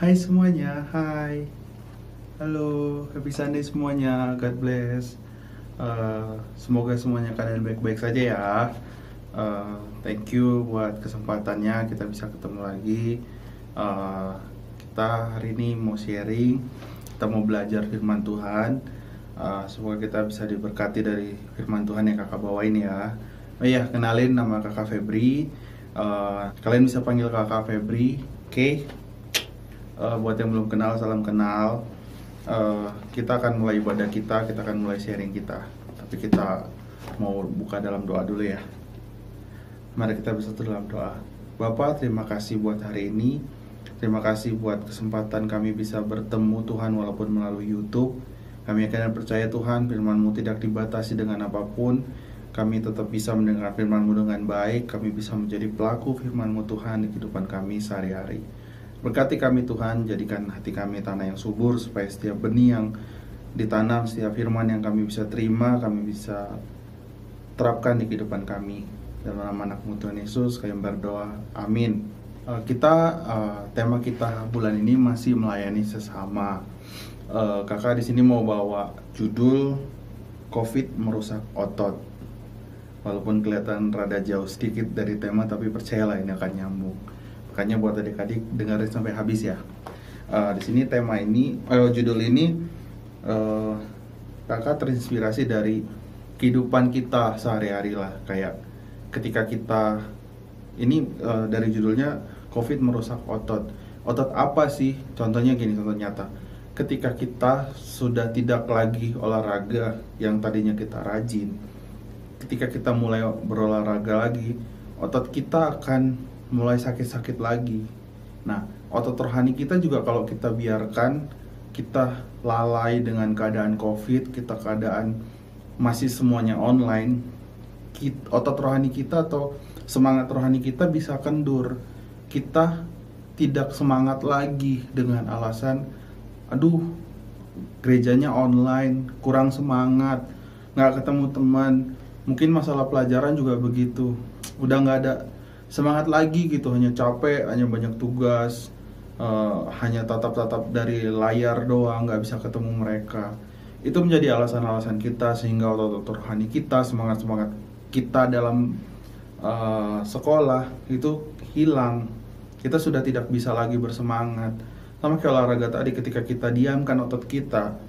Hai semuanya, hai. Halo, happy Sunday semuanya. God bless. Semoga semuanya kalian baik-baik saja ya. Thank you buat kesempatannya kita bisa ketemu lagi. Eh, kita hari ini mau sharing, kita mau belajar firman Tuhan. Semoga kita bisa diberkati dari firman Tuhan yang kakak bawain ya. Oh iya, kenalin nama kakak Febri. Kalian bisa panggil kakak Febri, oke? Buat yang belum kenal, salam kenal. Kita akan mulai ibadah kita akan mulai sharing kita. Tapi kita mau buka dalam doa dulu ya. Mari kita bersatu dalam doa. Bapa, terima kasih buat hari ini. Terima kasih buat kesempatan kami bisa bertemu Tuhan walaupun melalui YouTube. Kami akan percaya Tuhan, firman-Mu tidak dibatasi dengan apapun. Kami tetap bisa mendengar firman-Mu dengan baik. Kami bisa menjadi pelaku firman-Mu Tuhan di kehidupan kami sehari-hari. Berkati kami Tuhan, jadikan hati kami tanah yang subur, supaya setiap benih yang ditanam, setiap firman yang kami bisa terima, kami bisa terapkan di kehidupan kami. Dalam nama anak-Mu Tuhan Yesus kami berdoa, amin. Tema kita bulan ini masih melayani sesama. Kakak di sini mau bawa judul COVID merusak otot. Walaupun kelihatan rada jauh sedikit dari tema, tapi percayalah ini akan nyambung. Makanya buat adik-adik dengerin sampai habis ya. Di sini tema ini, judul ini, kakak terinspirasi dari kehidupan kita sehari-hari lah. Kayak ketika kita ini dari judulnya COVID merusak otot. Otot apa sih? Contohnya gini, contoh nyata. Ketika kita sudah tidak lagi olahraga yang tadinya kita rajin, ketika kita mulai berolahraga lagi, otot kita akan mulai sakit-sakit lagi. Nah, otot rohani kita juga kalau kita biarkan kita lalai dengan keadaan COVID, kita keadaan masih semuanya online, otot rohani kita atau semangat rohani kita bisa kendur. Kita tidak semangat lagi dengan alasan, aduh, gerejanya online, kurang semangat, nggak ketemu teman. Mungkin masalah pelajaran juga begitu, udah nggak ada semangat lagi gitu, hanya capek, hanya banyak tugas, hanya tatap-tatap dari layar doang, nggak bisa ketemu mereka. Itu menjadi alasan-alasan kita sehingga otot-otot rohani kita, semangat-semangat kita dalam sekolah itu hilang. Kita sudah tidak bisa lagi bersemangat. Sama kayak olahraga tadi, ketika kita diamkan otot kita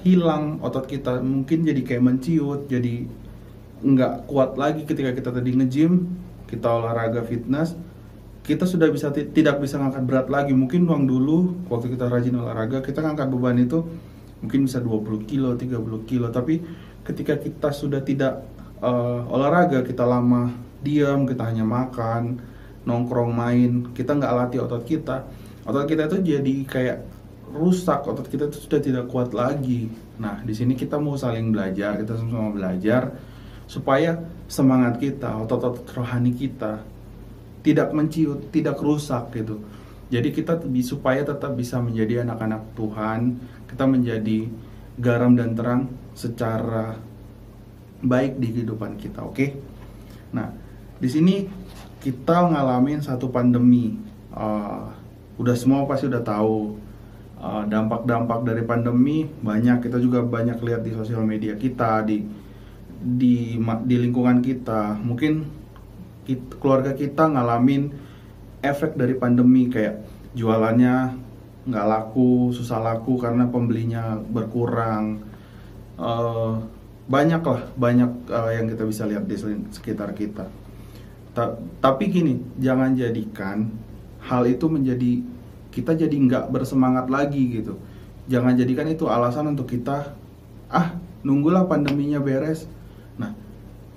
hilang otot kita, mungkin jadi kayak menciut, jadi nggak kuat lagi. Ketika kita tadi nge-gym, kita olahraga fitness, kita sudah tidak bisa ngangkat berat lagi. Mungkin dulu waktu kita rajin olahraga, kita ngangkat beban itu mungkin bisa 20 kilo, 30 kilo. Tapi ketika kita sudah tidak olahraga, kita lama diam, kita hanya makan, nongkrong, main, kita nggak latih otot kita itu jadi kayak rusak. Otot kita itu sudah tidak kuat lagi. Nah, di sini kita mau saling belajar, kita sama-sama belajar supaya semangat kita, otot-otot rohani kita tidak menciut, tidak rusak gitu. Jadi kita supaya tetap bisa menjadi anak-anak Tuhan, kita menjadi garam dan terang secara baik di kehidupan kita, oke? Nah, di sini kita ngalamin satu pandemi. Udah semua pasti udah tahu dampak-dampak dari pandemi banyak. Kita juga banyak lihat di sosial media kita, di lingkungan kita. Mungkin keluarga kita ngalamin efek dari pandemi, kayak jualannya nggak laku, susah laku karena pembelinya berkurang. Banyak yang kita bisa lihat di sekitar kita. Tapi gini, jangan jadikan hal itu menjadi kita jadi nggak bersemangat lagi gitu. Jangan jadikan itu alasan untuk kita nunggulah pandeminya beres. Nah,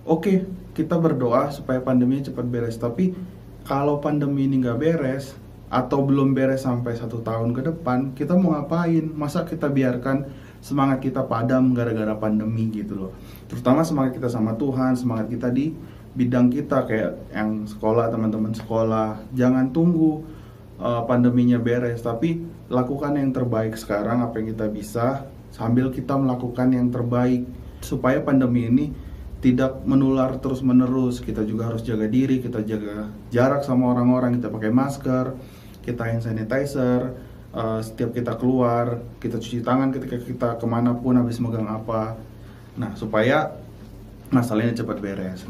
oke, kita berdoa supaya pandeminya cepat beres. Tapi kalau pandemi ini nggak beres atau belum beres sampai 1 tahun ke depan, kita mau ngapain? Masa kita biarkan semangat kita padam gara-gara pandemi gitu loh. Terutama semangat kita sama Tuhan, semangat kita di bidang kita kayak yang sekolah, teman-teman sekolah. Jangan tunggu pandeminya beres, tapi lakukan yang terbaik sekarang, apa yang kita bisa, sambil kita melakukan yang terbaik supaya pandemi ini tidak menular terus menerus. Kita juga harus jaga diri, kita jaga jarak sama orang-orang, kita pakai masker, kita hand sanitizer, setiap kita keluar, kita cuci tangan ketika kita kemanapun habis megang apa. Nah, supaya masalahnya cepat beres.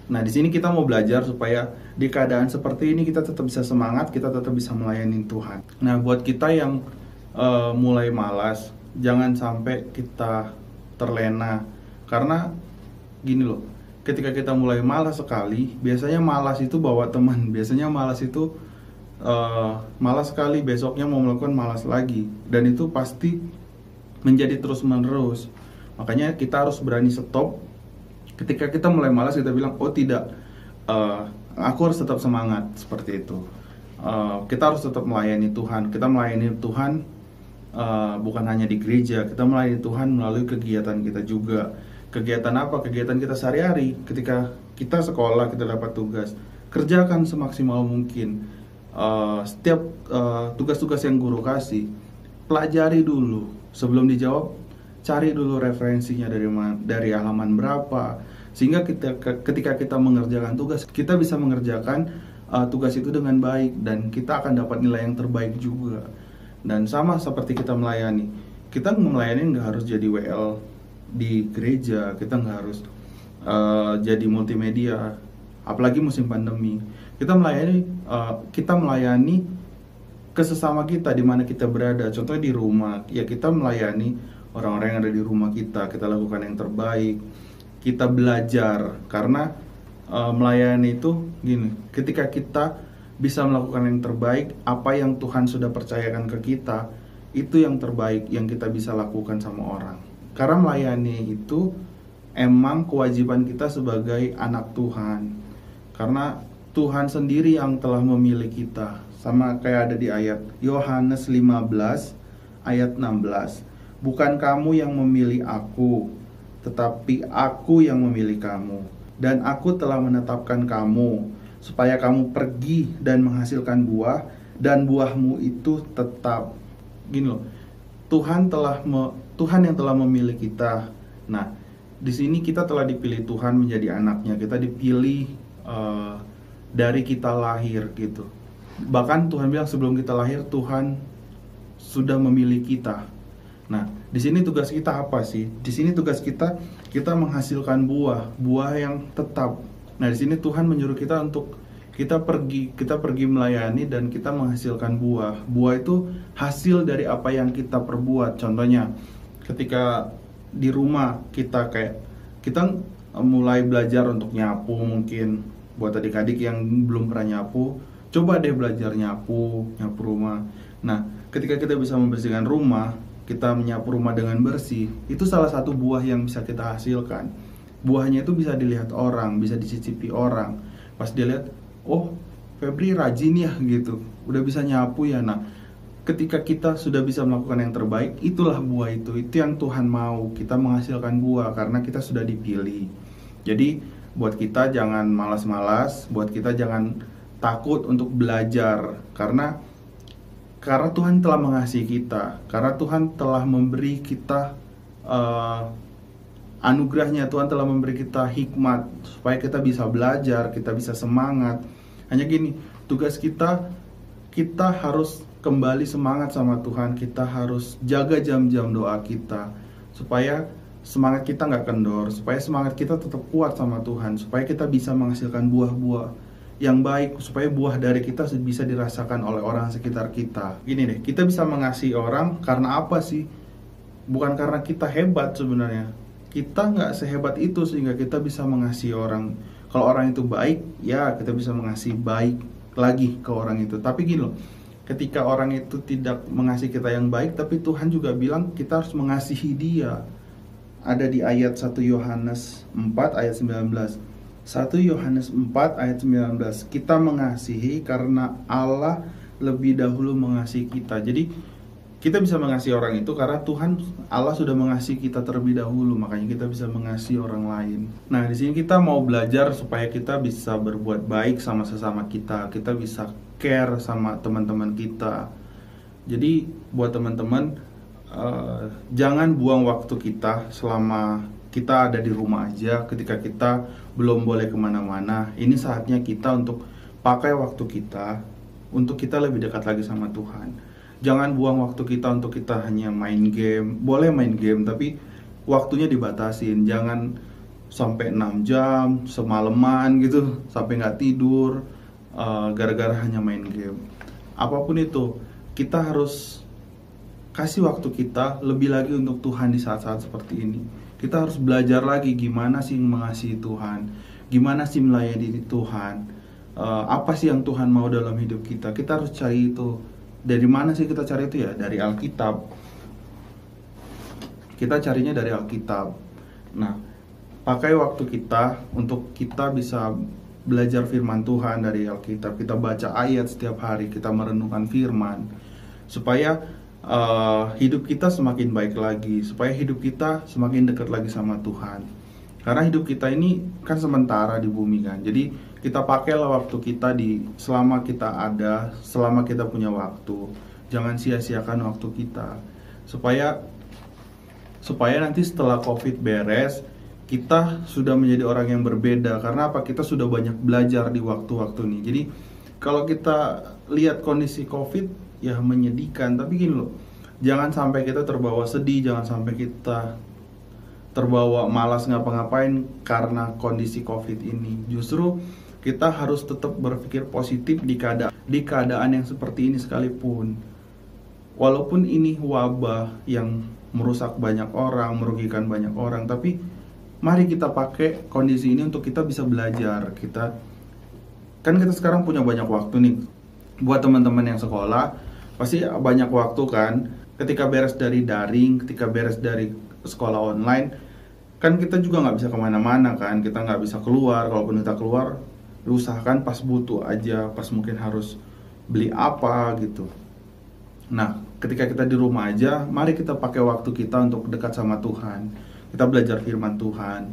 Nah, di sini kita mau belajar supaya di keadaan seperti ini kita tetap bisa semangat, kita tetap bisa melayani Tuhan. Nah, buat kita yang mulai malas, jangan sampai kita terlena. Karena gini loh, ketika kita mulai malas sekali, biasanya malas itu bawa teman. Biasanya malas itu malas sekali, besoknya mau melakukan malas lagi. Dan itu pasti menjadi terus menerus. Makanya kita harus berani stop. Ketika kita mulai malas, kita bilang, oh tidak, aku harus tetap semangat, seperti itu. Kita harus tetap melayani Tuhan. Kita melayani Tuhan bukan hanya di gereja, kita melayani Tuhan melalui kegiatan kita juga. Kegiatan apa? Kegiatan kita sehari-hari. Ketika kita sekolah, kita dapat tugas, kerjakan semaksimal mungkin. Setiap tugas-tugas yang guru kasih, pelajari dulu. Sebelum dijawab, cari dulu referensinya dari halaman berapa, sehingga ketika kita mengerjakan tugas, kita bisa mengerjakan tugas itu dengan baik, dan kita akan dapat nilai yang terbaik juga. Dan sama seperti kita melayani nggak harus jadi WL di gereja, kita nggak harus jadi multimedia, apalagi musim pandemi. Kita melayani ke sesama kita di mana kita berada. Contohnya di rumah, ya kita melayani orang-orang yang ada di rumah kita lakukan yang terbaik, kita belajar. Karena melayani itu gini, ketika kita bisa melakukan yang terbaik, apa yang Tuhan sudah percayakan ke kita, itu yang terbaik yang kita bisa lakukan sama orang. Karena melayani itu emang kewajiban kita sebagai anak Tuhan. Karena Tuhan sendiri yang telah memilih kita. Sama kayak ada di ayat Yohanes 15 ayat 16. Bukan kamu yang memilih aku, tetapi aku yang memilih kamu. Dan aku telah menetapkan kamu, supaya kamu pergi dan menghasilkan buah, dan buahmu itu tetap. Gini loh, Tuhan yang telah memilih kita. Nah, di sini kita telah dipilih Tuhan menjadi anaknya. Kita dipilih dari kita lahir gitu. Bahkan Tuhan bilang sebelum kita lahir, Tuhan sudah memilih kita. Nah, di sini tugas kita apa sih? Di sini tugas kita menghasilkan buah yang tetap. Nah, di sini Tuhan menyuruh kita untuk kita pergi melayani dan kita menghasilkan buah. Buah itu hasil dari apa yang kita perbuat. Contohnya, ketika di rumah kita mulai belajar untuk nyapu, mungkin buat adik-adik yang belum pernah nyapu, coba deh belajar nyapu rumah. Nah, ketika kita bisa membersihkan rumah, kita menyapu rumah dengan bersih, itu salah satu buah yang bisa kita hasilkan. Buahnya itu bisa dilihat orang, bisa dicicipi orang. Pas dia lihat, oh Febri rajin ya gitu, udah bisa nyapu ya. Nah, ketika kita sudah bisa melakukan yang terbaik, itulah buah itu yang Tuhan mau. Kita menghasilkan buah karena kita sudah dipilih. Jadi buat kita jangan malas-malas, buat kita jangan takut untuk belajar. Karena Tuhan telah mengasihi kita, karena Tuhan telah memberi kita anugerahnya, Tuhan telah memberi kita hikmat supaya kita bisa belajar, kita bisa semangat. Hanya gini, tugas kita harus kembali semangat sama Tuhan. Kita harus jaga jam-jam doa kita supaya semangat kita nggak kendor, supaya semangat kita tetap kuat sama Tuhan, supaya kita bisa menghasilkan buah-buah yang baik, supaya buah dari kita bisa dirasakan oleh orang sekitar kita. Gini deh, kita bisa mengasihi orang karena apa sih? Bukan karena kita hebat sebenarnya. Kita nggak sehebat itu sehingga kita bisa mengasihi orang. Kalau orang itu baik, ya kita bisa mengasihi baik lagi ke orang itu. Tapi gini loh, ketika orang itu tidak mengasihi kita yang baik, tapi Tuhan juga bilang kita harus mengasihi dia. Ada di ayat 1 Yohanes 4 ayat 19. 1 Yohanes 4 ayat 19, kita mengasihi karena Allah lebih dahulu mengasihi kita. Jadi kita bisa mengasihi orang itu karena Allah sudah mengasihi kita terlebih dahulu, makanya kita bisa mengasihi orang lain. Nah, di sini kita mau belajar supaya kita bisa berbuat baik sama sesama kita bisa care sama teman-teman kita. Jadi buat teman-teman, jangan buang waktu kita selama kita ada di rumah aja. Ketika kita belum boleh kemana-mana, ini saatnya kita untuk pakai waktu kita untuk kita lebih dekat lagi sama Tuhan. Jangan buang waktu kita untuk kita hanya main game. Boleh main game, tapi waktunya dibatasin. Jangan sampai 6 jam, semalaman gitu, sampai nggak tidur, gara-gara hanya main game. Apapun itu, kita harus kasih waktu kita lebih lagi untuk Tuhan di saat-saat seperti ini. Kita harus belajar lagi gimana sih mengasihi Tuhan, gimana sih melayani Tuhan, apa sih yang Tuhan mau dalam hidup kita. Kita harus cari itu. Dari mana sih kita cari itu ya? Dari Alkitab. Kita carinya dari Alkitab. Nah, pakai waktu kita untuk kita bisa belajar firman Tuhan dari Alkitab. Kita baca ayat setiap hari, kita merenungkan firman, supaya hidup kita semakin baik lagi, supaya hidup kita semakin dekat lagi sama Tuhan. Karena hidup kita ini kan sementara di bumi kan. Jadi kita pakailah waktu kita selama kita ada, selama kita punya waktu. Jangan sia-siakan waktu kita. Supaya nanti setelah Covid beres, kita sudah menjadi orang yang berbeda. Karena apa? Kita sudah banyak belajar di waktu-waktu ini. Jadi kalau kita lihat kondisi Covid, ya menyedihkan. Tapi gini loh, jangan sampai kita terbawa sedih, jangan sampai kita terbawa malas ngapa-ngapain karena kondisi Covid ini. Justru kita harus tetap berpikir positif di keadaan yang seperti ini sekalipun. Walaupun ini wabah yang merusak banyak orang, merugikan banyak orang, tapi mari kita pakai kondisi ini untuk kita bisa belajar. Kita sekarang punya banyak waktu nih. Buat teman-teman yang sekolah, pasti banyak waktu kan. Ketika beres dari daring, ketika beres dari sekolah online, kan kita juga nggak bisa kemana-mana kan. Kita nggak bisa keluar. Kalaupun kita keluar, usahakan pas butuh aja, pas mungkin harus beli apa gitu. Nah, ketika kita di rumah aja, mari kita pakai waktu kita untuk dekat sama Tuhan. Kita belajar firman Tuhan.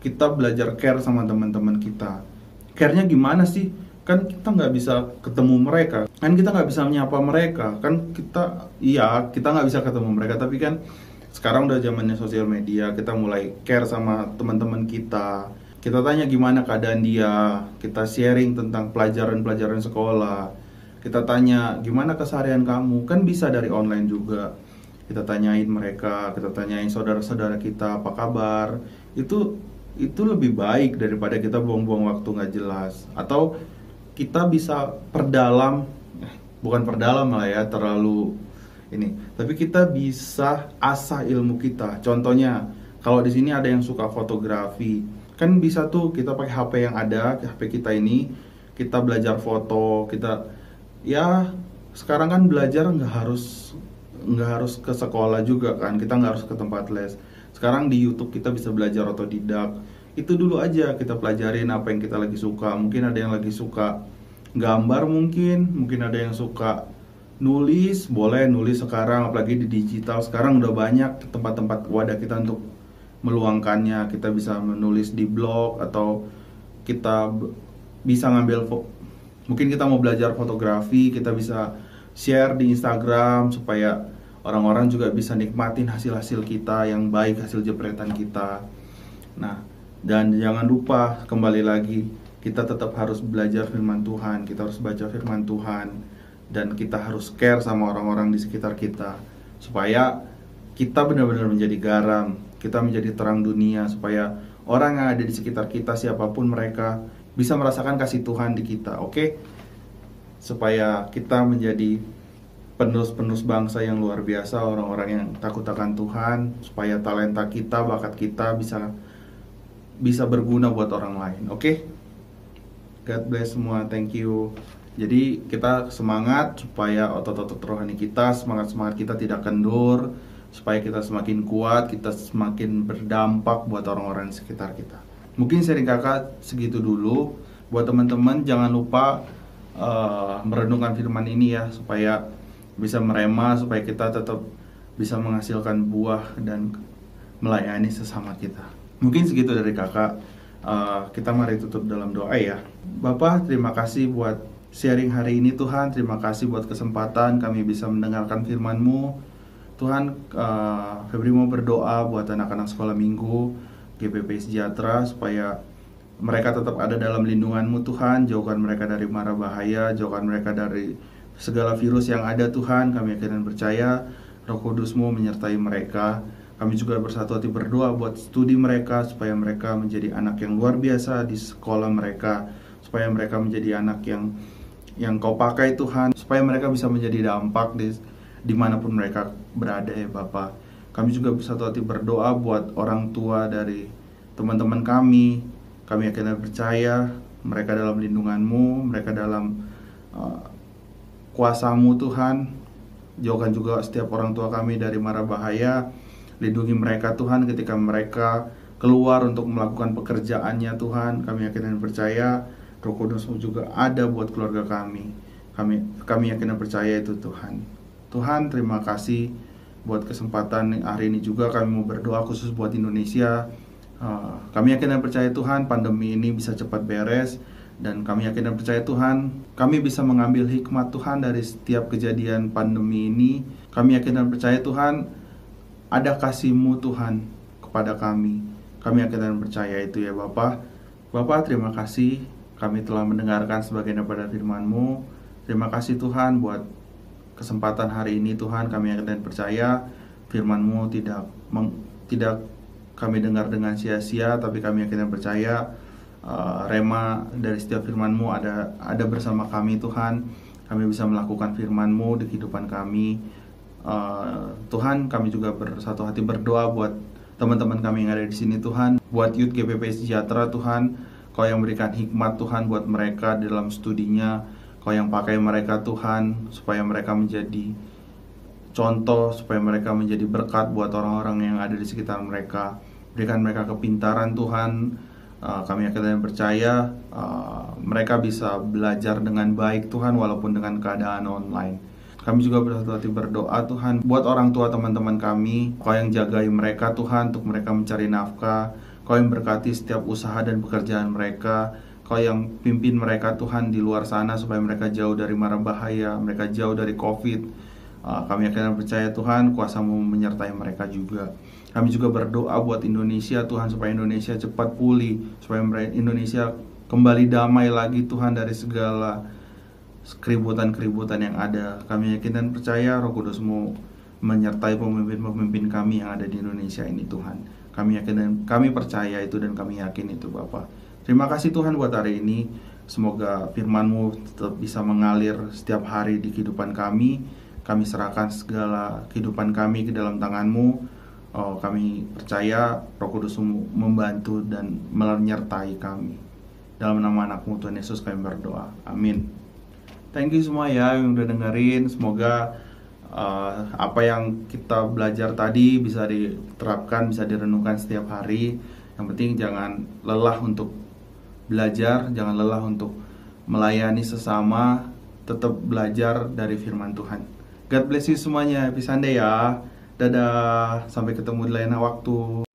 Kita belajar care sama teman-teman kita. Care-nya gimana sih? Kan kita nggak bisa ketemu mereka. Kan kita nggak bisa menyapa mereka. Kan kita nggak bisa ketemu mereka. Tapi kan sekarang udah zamannya sosial media. Kita mulai care sama teman-teman kita. Kita tanya gimana keadaan dia. Kita sharing tentang pelajaran-pelajaran sekolah. Kita tanya gimana keseharian kamu. Kan bisa dari online juga. Kita tanyain mereka, kita tanyain saudara-saudara kita apa kabar. Itu lebih baik daripada kita buang-buang waktu nggak jelas. Atau kita bisa bukan perdalam lah ya, terlalu ini. Tapi kita bisa asah ilmu kita. Contohnya, kalau di sini ada yang suka fotografi, kan bisa tuh kita pakai HP yang ada, HP kita ini, kita belajar foto. Sekarang kan belajar nggak harus ke sekolah juga kan, kita nggak harus ke tempat les. Sekarang di YouTube kita bisa belajar otodidak. Itu dulu aja kita pelajarin apa yang kita lagi suka. Mungkin ada yang lagi suka gambar, mungkin ada yang suka nulis. Boleh nulis sekarang, apalagi di digital. Sekarang udah banyak tempat-tempat wadah kita untuk meluangkannya. Kita bisa menulis di blog, atau kita bisa mungkin kita mau belajar fotografi, kita bisa share di Instagram supaya orang-orang juga bisa nikmatin hasil-hasil kita yang baik, hasil jepretan kita. Nah, dan jangan lupa, kembali lagi, kita tetap harus belajar firman Tuhan. Kita harus baca firman Tuhan. Dan kita harus care sama orang-orang di sekitar kita, supaya kita benar-benar menjadi garam. Kita menjadi terang dunia, supaya orang yang ada di sekitar kita, siapapun mereka, bisa merasakan kasih Tuhan di kita. Oke? Supaya kita menjadi penerus-penerus bangsa yang luar biasa, orang-orang yang takut akan Tuhan, supaya talenta kita, bakat kita bisa berguna buat orang lain. Oke? God bless semua, thank you. Jadi kita semangat supaya otot-otot rohani kita, semangat kita tidak kendur, supaya kita semakin kuat, kita semakin berdampak buat orang-orang di sekitar kita. Mungkin sharing kakak segitu dulu. Buat teman-teman, jangan lupa merenungkan firman ini ya, supaya bisa merema, supaya kita tetap bisa menghasilkan buah dan melayani sesama kita. Mungkin segitu dari kakak. Kita mari tutup dalam doa ya. Bapa, terima kasih buat sharing hari ini Tuhan. Terima kasih buat kesempatan kami bisa mendengarkan firman-Mu Tuhan. Febri mau berdoa buat anak-anak sekolah minggu GPP Sejahtera, supaya mereka tetap ada dalam lindungan-Mu Tuhan. Jauhkan mereka dari mara bahaya, jauhkan mereka dari segala virus yang ada Tuhan. Kami yakin dan percaya Roh Kudus-Mu menyertai mereka. Kami juga bersatu hati berdoa buat studi mereka, supaya mereka menjadi anak yang luar biasa di sekolah mereka, supaya mereka menjadi anak yang Kau pakai Tuhan, supaya mereka bisa menjadi dampak dimanapun mereka berada ya Bapa. Kami juga bersatu hati berdoa buat orang tua dari teman-teman kami. Kami yakin dan percaya mereka dalam lindungan-Mu, mereka dalam kuasa-Mu Tuhan. Jauhkan juga setiap orang tua kami dari mara bahaya. Lindungi mereka Tuhan ketika mereka keluar untuk melakukan pekerjaannya Tuhan. Kami yakin dan percaya Roh Kudus-Mu juga ada buat keluarga kami. Kami yakin dan percaya itu Tuhan. Tuhan, terima kasih buat kesempatan hari ini juga kami mau berdoa khusus buat Indonesia. Kami yakin dan percaya Tuhan pandemi ini bisa cepat beres. Dan kami yakin dan percaya Tuhan, kami bisa mengambil hikmat Tuhan dari setiap kejadian pandemi ini. Kami yakin dan percaya Tuhan, ada kasih-Mu Tuhan kepada kami. Kami yakin dan percaya itu ya Bapa. Bapa, terima kasih kami telah mendengarkan sebagian daripada firman-Mu. Terima kasih Tuhan buat kesempatan hari ini Tuhan. Kami yakin dan percaya firman-Mu tidak kami dengar dengan sia-sia, tapi kami yakin dan percaya rema dari setiap firman-Mu ada bersama kami Tuhan. Kami bisa melakukan firman-Mu di kehidupan kami. Tuhan, kami juga bersatu hati berdoa buat teman-teman kami yang ada di sini Tuhan, buat Youth GPP Sejahtera Tuhan. Kau yang berikan hikmat Tuhan buat mereka dalam studinya. Kau yang pakai mereka Tuhan, supaya mereka menjadi contoh, supaya mereka menjadi berkat buat orang-orang yang ada di sekitar mereka. Berikan mereka kepintaran Tuhan. Kami yakin dan percaya mereka bisa belajar dengan baik Tuhan, walaupun dengan keadaan online. Kami juga bersatu hati berdoa Tuhan buat orang tua teman-teman kami. Kau yang jagai mereka Tuhan, untuk mereka mencari nafkah. Kau yang berkati setiap usaha dan pekerjaan mereka. Kau yang pimpin mereka Tuhan di luar sana, supaya mereka jauh dari mara bahaya, mereka jauh dari COVID. Kami yakin dan percaya Tuhan, kuasa-Mu menyertai mereka juga. Kami juga berdoa buat Indonesia Tuhan, supaya Indonesia cepat pulih, supaya Indonesia kembali damai lagi Tuhan dari segala keributan-keributan yang ada. Kami yakin dan percaya Roh Kudus-Mu menyertai pemimpin-pemimpin kami yang ada di Indonesia ini Tuhan. Kami yakin dan kami percaya itu, dan kami yakin itu Bapa. Terima kasih Tuhan buat hari ini. Semoga firman-Mu tetap bisa mengalir setiap hari di kehidupan kami. Kami serahkan segala kehidupan kami ke dalam tangan-Mu. Kami percaya Roh Kudus-Mu membantu dan menyertai kami. Dalam nama anak-Mu Tuhan Yesus kami berdoa. Amin. Thank you semua ya yang udah dengerin. Semoga apa yang kita belajar tadi bisa diterapkan, bisa direnungkan setiap hari. Yang penting jangan lelah untuk belajar, jangan lelah untuk melayani sesama. Tetap belajar dari firman Tuhan. God bless you semuanya. Happy Sunday ya. Dadah. Sampai ketemu di lain waktu.